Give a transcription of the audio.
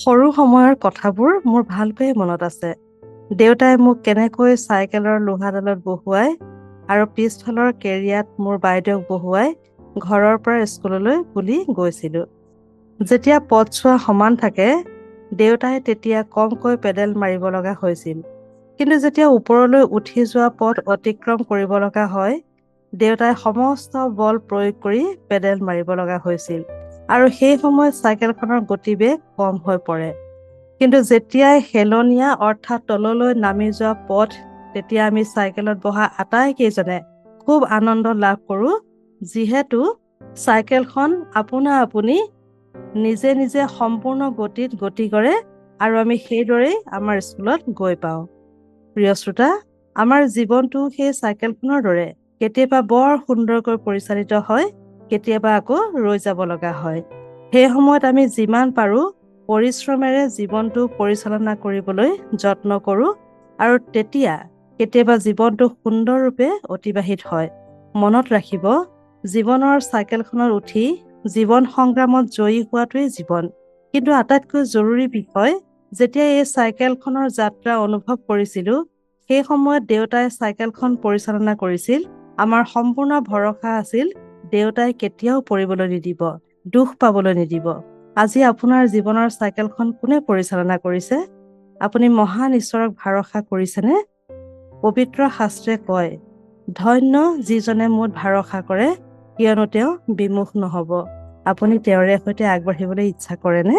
সৰু সময়ৰ কথাবোৰ মোৰ ভালকৈয়ে মনত আছে। দেউতাই মোক কেনেকৈ চাইকেলৰ লোহাডালত বহুৱাই আৰু পিছফালৰ কেৰিয়াত মোৰ বাইদেউক বহুৱাই ঘৰৰ পৰা স্কুললৈ বুলি গৈছিলোঁ। যেতিয়া পথছোৱা সমান থাকে, দেউতাই তেতিয়া কমকৈ পেডেল মাৰিব লগা হৈছিল। কিন্তু যেতিয়া ওপৰলৈ উঠি যোৱা পথ অতিক্ৰম কৰিব লগা হয়, দেউতাই সমস্ত বল প্ৰয়োগ কৰি পেডেল মাৰিব লগা হৈছিল আৰু সেই সময়ত চাইকেলখনৰ গতিবেগ কম হৈ পৰে। কিন্তু যেতিয়াই হেলনীয়া অৰ্থাৎ তললৈ নামি যোৱা পথ, তেতিয়া আমি চাইকেলত বহা আটাইকেইজনে খুব আনন্দ লাভ কৰোঁ, যিহেতু চাইকেলখন আপোনা আপুনি নিজে নিজে সম্পূৰ্ণ গতিত গতি কৰে আৰু আমি সেইদৰেই আমাৰ স্কুলত গৈ পাওঁ। প্ৰিয় শ্ৰোতা, আমাৰ জীৱনটো সেই চাইকেলখনৰ দৰে। কেতিয়াবা বৰ সুন্দৰকৈ পৰিচালিত হয়, কেতিয়াবা আকৌ ৰৈ যাব লগা হয়। সেই সময়ত আমি যিমান পাৰোঁ পৰিশ্ৰমেৰে জীৱনটো পৰিচালনা কৰিবলৈ যত্ন কৰোঁ আৰু তেতিয়া কেতিয়াবা জীৱনটো সুন্দৰৰূপে অতিবাহিত হয়। মনত ৰাখিব, জীৱনৰ চাইকেলখনত উঠি জীৱন সংগ্ৰামত জয়ী হোৱাটোৱেই জীৱন। কিন্তু আটাইতকৈ জৰুৰী বিষয়, যেতিয়া এই চাইকেলখনৰ যাত্ৰা অনুভৱ কৰিছিলোঁ, সেই সময়ত দেউতাই চাইকেলখন পৰিচালনা কৰিছিল। আমাৰ সম্পূৰ্ণ ভৰসা আছিল দেউতাই কেতিয়াও পৰিবলৈ নিদিব, দুখ পাবলৈ নিদিব। আজি আপোনাৰ জীৱনৰ চাইকেলখন কোনে পৰিচালনা কৰিছে? আপুনি মহান ঈশ্বৰক ভৰসা কৰিছেনে? পবিত্ৰ শাস্ত্ৰে কয়, ধন্য যিজনে মোত ভৰসা কৰে, কিয়নো তেওঁ বিমুখ নহ'ব। আপুনি তেওঁৰে সৈতে আগবাঢ়িবলৈ ইচ্ছা কৰেনে?